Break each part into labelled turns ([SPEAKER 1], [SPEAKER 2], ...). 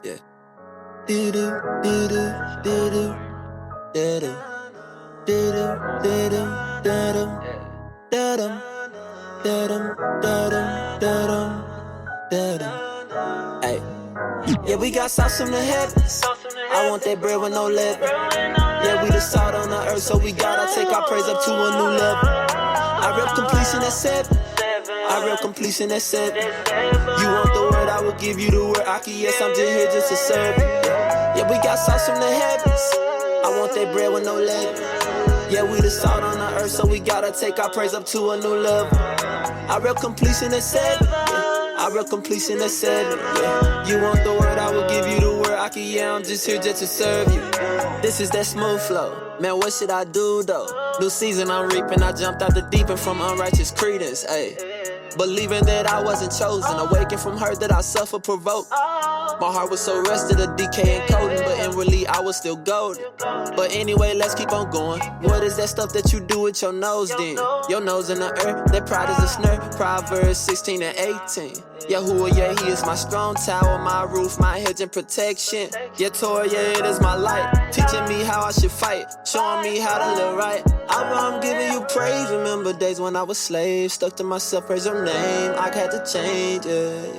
[SPEAKER 1] Yeah. Do-do, do-do, do-do, do-do, do-do, do-do, do-do, do-do, do-do, do-do, do-do. Hey. Yeah, we got sauce from the heavens. I want that bread with no leaven. Yeah, we the salt on the earth, so we gotta take our praise up to a new level. I rep completion at 7. I rep completion at 7. You want the word, I will give you the word. Yes, I'm just here just to serve you. Yeah, we got sauce from the heavens. I want that bread with no leaven. Yeah, we the salt on the earth, so we gotta take our praise up to a new level. I rep completion at 7. I rep completion at 7. Yeah. You want the word, I will give you the word. Yeah, I'm just here just to serve you. This is that smooth flow. Man, what should I do though? New season I'm reaping. I jumped out the deep end from unrighteous credence. Ayy. Believing that I wasn't chosen, awakened from hurt that I suffer provoked. My heart was so rested, a decay and coding, but inwardly I was still golden. But anyway, let's keep on going. What is that stuff that you do with your nose then? Your nose in the earth, that pride is a snare. Proverbs 16 and 18. Yahuwah, yeah, he is my strong tower, my roof, my hedge and protection. Yeah, Torah, yeah, it is my light, teaching me how I should fight, showing me how to live right. I'm giving you praise. Remember days when I was slave, stuck to myself, praise your name. I had to change it.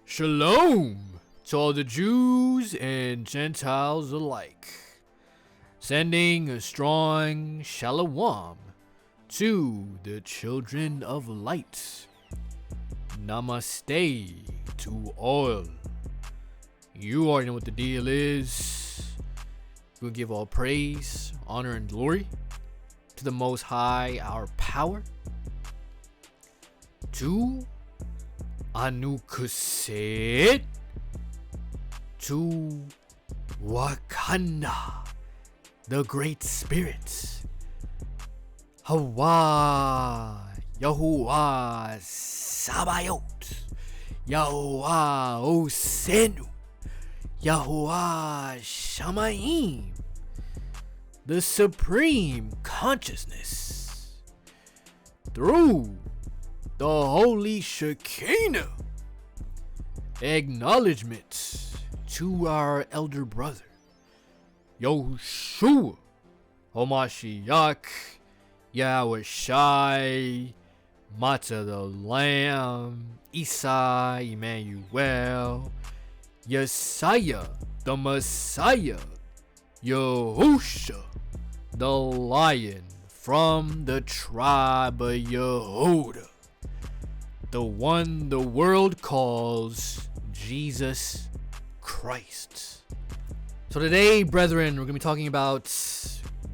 [SPEAKER 2] Shalom to all the Jews and Gentiles alike. Sending a strong shalom to the children of light. Namaste to all. You already know what the deal is. We'll give all praise, honor, and glory to the Most High, our power. To 𝐁𝐸𝐤𝐬. To Wakanda, the Great Spirit. Yahuwah Sabaoth, Yahuwah Osenu, Yahuwah Shamayim, the Supreme Consciousness, through the Holy Shekinah. Acknowledgement to our elder brother, Yahushua HaMashiach, Yahushai, Matzah the Lamb, Isa, Emmanuel, Yesiah, the Messiah, Yahusha, the Lion from the tribe of Yehuda, the one the world calls Jesus Christ. So today, brethren, we're going to be talking about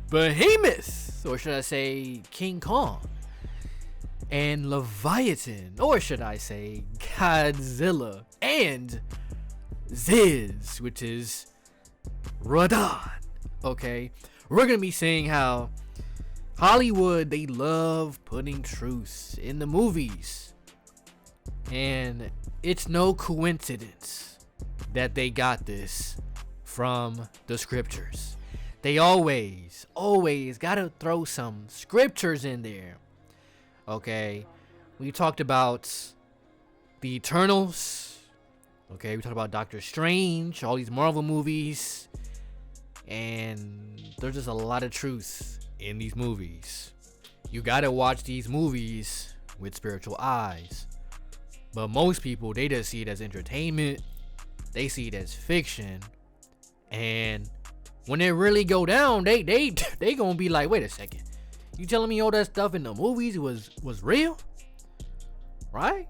[SPEAKER 2] Behemoth, or should I say King Kong, and Leviathan, or should I say Godzilla, and Ziz, which is Radon. Okay, we're going to be saying how Hollywood, they love putting truth in the movies, and it's no coincidence that they got this from the scriptures. They always gotta throw some scriptures in there. Okay, we talked about the Eternals. Okay, we talked about Doctor Strange, all these Marvel movies, and there's just a lot of truth in these movies. You gotta watch these movies with spiritual eyes. But most people, they just see it as entertainment. They see it as fiction. And when they really go down, they gonna be like, wait a second, you telling me all that stuff in the movies was real? Right?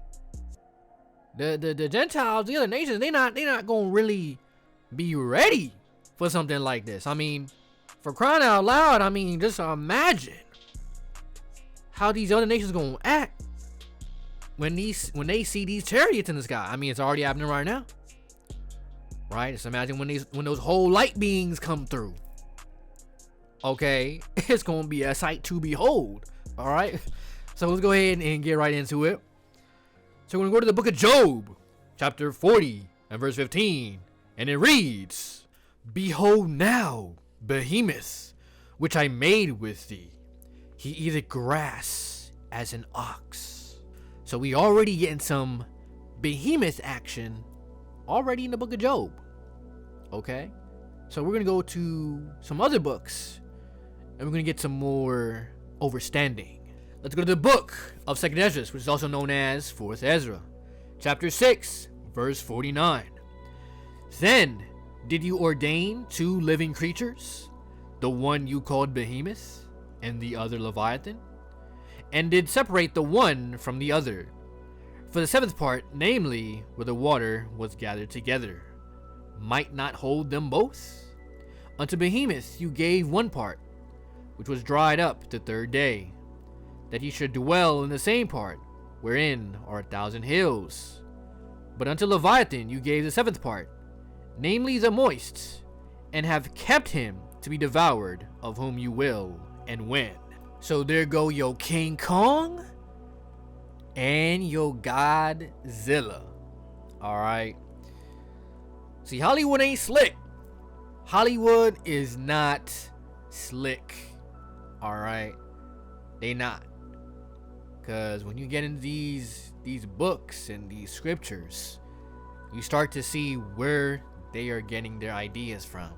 [SPEAKER 2] The Gentiles, the other nations, they not gonna really be ready for something like this. I mean, for crying out loud, I mean, just imagine how these other nations gonna act when they see these chariots in the sky. I mean, it's already happening right now. Right? Just imagine when those whole light beings come through. Okay, it's gonna be a sight to behold. All right, so let's go ahead and get right into it. So we're gonna go to the book of Job, chapter 40 and verse 15, and it reads, "Behold now, Behemoth, which I made with thee, he eateth grass as an ox." So we already getting some Behemoth action already in the book of Job. Okay? So we're going to go to some other books, and we're going to get some more overstanding. Let's go to the book of 2nd Ezra, which is also known as 4th Ezra. Chapter 6, verse 49. Then did you ordain 2 living creatures, the one you called Behemoth, and the other Leviathan, and did separate the one from the other, for the 7th part, namely, where the water was gathered together, might not hold them both? Unto Behemoth you gave 1 part, which was dried up the 3rd day, that he should dwell in the same part, wherein are 1,000 hills. But unto Leviathan you gave the 7th part, namely the moist, and have kept him to be devoured, of whom you will and when. So there go your King Kong and your Godzilla. Alright. See, Hollywood ain't slick. Hollywood is not slick. Alright. They not. Because when you get into these books and these scriptures, you start to see where they are getting their ideas from.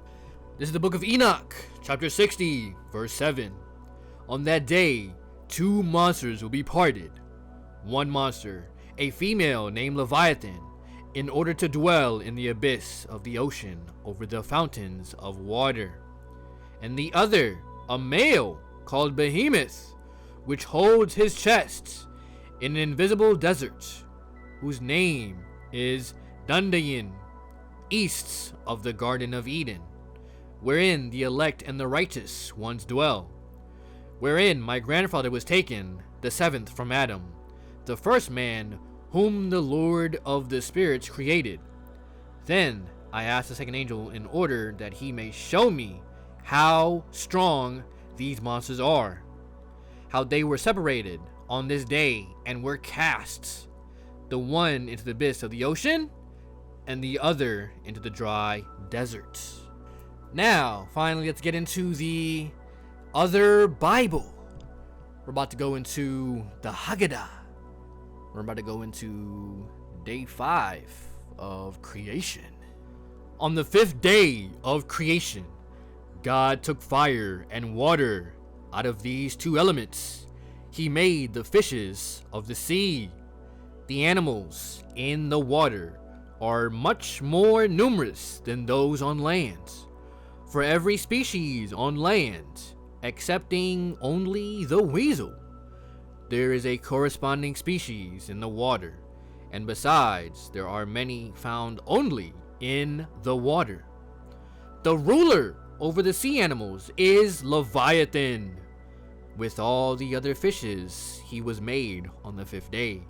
[SPEAKER 2] This is the book of Enoch, chapter 60, verse 7. On that day, 2 monsters will be parted. 1 monster, a female named Leviathan, in order to dwell in the abyss of the ocean over the fountains of water. And the other, a male, called Behemoth, which holds his chest in an invisible desert, whose name is Dundayin, east of the Garden of Eden, wherein the elect and the righteous ones dwell, wherein my grandfather was taken, the 7th from Adam, the first man whom the Lord of the spirits created. Then I asked the 2nd angel in order that he may show me how strong these monsters are, how they were separated on this day and were cast, the one into the abyss of the ocean and the other into the dry desert. Now, finally, let's get into the other Bible. We're about to go into the Haggadah. We're about to go into day 5 of creation. On the 5th day of creation, God took fire and water. Out of these 2 elements, he made the fishes of the sea. The animals in the water are much more numerous than those on land. For every species on land, excepting only the weasel, there is a corresponding species in the water, and besides, there are many found only in the water. The ruler over the sea animals is Leviathan. With all the other fishes, he was made on the 5th day.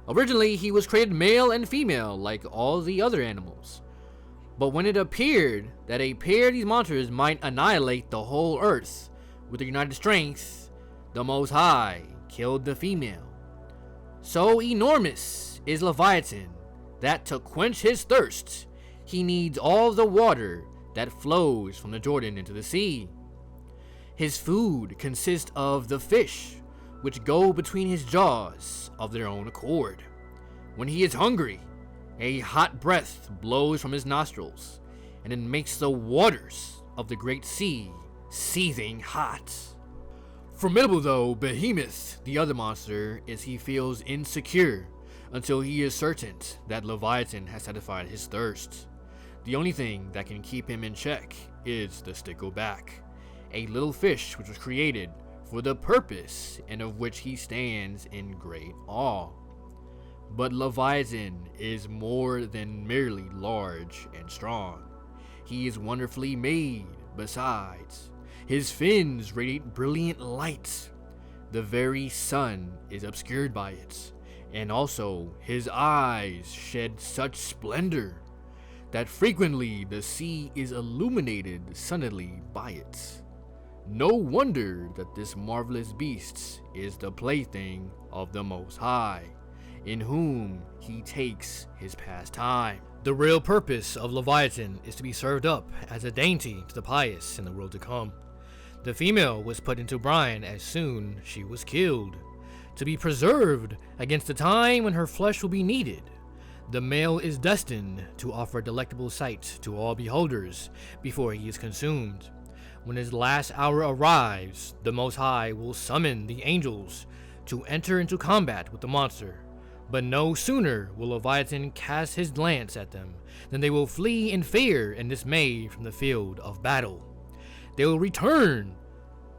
[SPEAKER 2] Originally, he was created male and female like all the other animals. But when it appeared that a pair of these monsters might annihilate the whole earth with their united strength, the Most High killed the female. So enormous is Leviathan that to quench his thirst, he needs all the water that flows from the Jordan into the sea. His food consists of the fish, which go between his jaws of their own accord. When he is hungry, a hot breath blows from his nostrils, and it makes the waters of the great sea seething hot. Formidable though Behemoth, the other monster, is, he feels insecure until he is certain that Leviathan has satisfied his thirst. The only thing that can keep him in check is the stickleback, a little fish which was created for the purpose and of which he stands in great awe. But Leviathan is more than merely large and strong. He is wonderfully made. Besides, his fins radiate brilliant light. The very sun is obscured by it, and also his eyes shed such splendor that frequently the sea is illuminated sunnily by it. No wonder that this marvelous beast is the plaything of the Most High, in whom he takes his pastime. The real purpose of Leviathan is to be served up as a dainty to the pious in the world to come. The female was put into brine as soon as she was killed, to be preserved against the time when her flesh will be needed. The male is destined to offer a delectable sight to all beholders before he is consumed. When his last hour arrives, the Most High will summon the angels to enter into combat with the monster. But no sooner will Leviathan cast his lance at them than they will flee in fear and dismay from the field of battle. They will return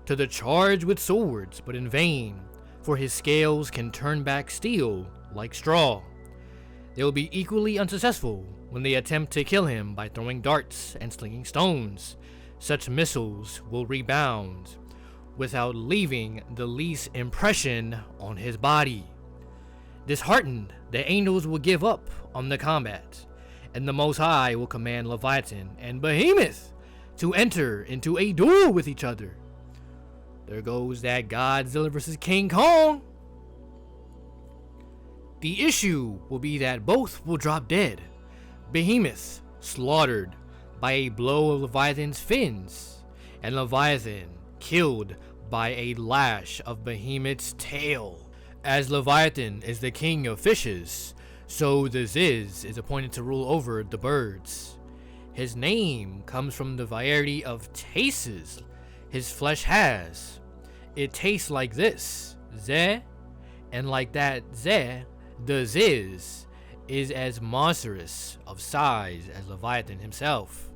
[SPEAKER 2] to the charge with swords, but in vain, for his scales can turn back steel like straw. They will be equally unsuccessful when they attempt to kill him by throwing darts and slinging stones. Such missiles will rebound without leaving the least impression on his body. Disheartened, the angels will give up on the combat, and the Most High will command Leviathan and Behemoth to enter into a duel with each other. There goes that Godzilla vs. King Kong. The issue will be that both will drop dead. Behemoth slaughtered by a blow of Leviathan's fins, and Leviathan killed by a lash of Behemoth's tail. As Leviathan is the king of fishes, so the Ziz is appointed to rule over the birds. His name comes from the variety of tastes his flesh has. It tastes like this, 𝐁𝐸, and like that 𝐁𝐸, the Ziz is as monstrous of size as Leviathan himself.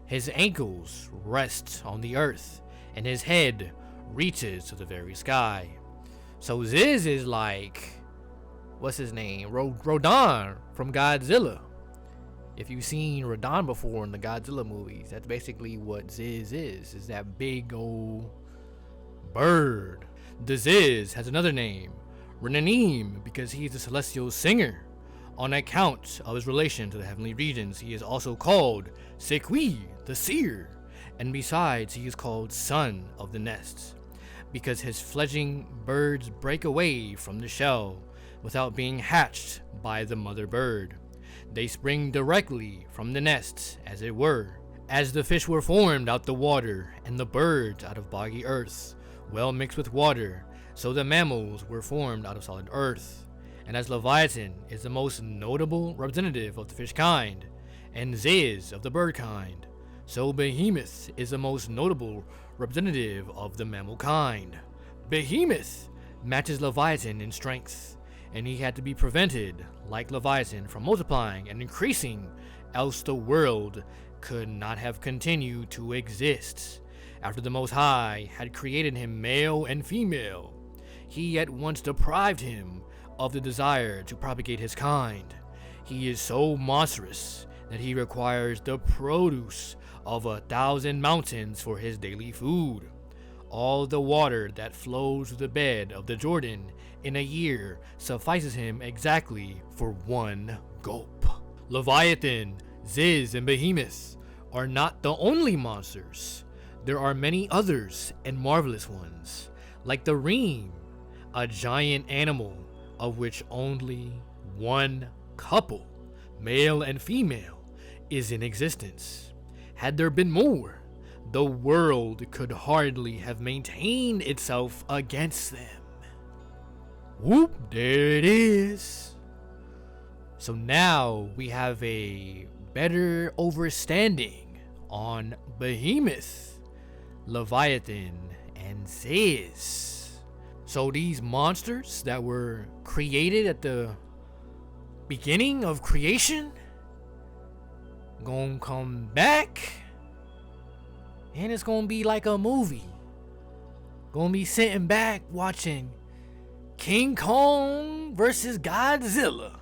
[SPEAKER 2] His ankles rest on the earth, and his head reaches to the very sky. So Ziz is like, what's his name? Rodan from Godzilla. If you've seen Rodan before in the Godzilla movies, that's basically what Ziz is that big old bird. The Ziz has another name, Renanim, because he is a celestial singer. On account of his relation to the heavenly regions, he is also called Sequi, the seer, and besides, he is called son of the nests, because his fledgling birds break away from the shell without being hatched by the mother bird. They spring directly from the nest, as it were, as the fish were formed out the water, and the birds out of boggy earth, well mixed with water, so the mammals were formed out of solid earth. And as Leviathan is the most notable representative of the fish kind, and Ziz of the bird kind, so Behemoth is the most notable representative of the mammal kind. Behemoth matches Leviathan in strength, and he had to be prevented, like Leviathan, from multiplying and increasing, else the world could not have continued to exist. After the Most High had created him male and female, he at once deprived him of the desire to propagate his kind. He is so monstrous that he requires the produce of 1,000 mountains for his daily food. All the water that flows through the bed of the Jordan in a year suffices him exactly for one gulp. Leviathan, Ziz, and Behemoth are not the only monsters. There are many others and marvelous ones, like the reem, a giant animal of which only one couple, male and female, is in existence. Had there been more, the world could hardly have maintained itself against them. Whoop, there it is. So now we have a better understanding on Behemoth, Leviathan, and Ziz. So these monsters that were created at the beginning of creation gonna come back, and it's gonna be like a movie. Gonna be sitting back watching King Kong versus Godzilla,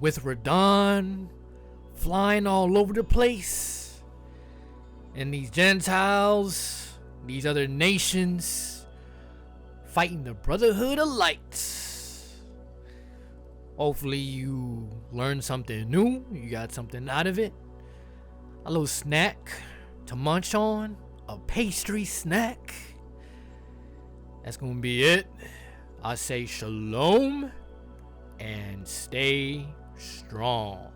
[SPEAKER 2] with Rodan flying all over the place, and these Gentiles, these other nations, fighting the Brotherhood of Light. Hopefully you learned something new, you got something out of it. A little snack to munch on, a pastry snack. That's gonna be it. I say shalom and stay strong.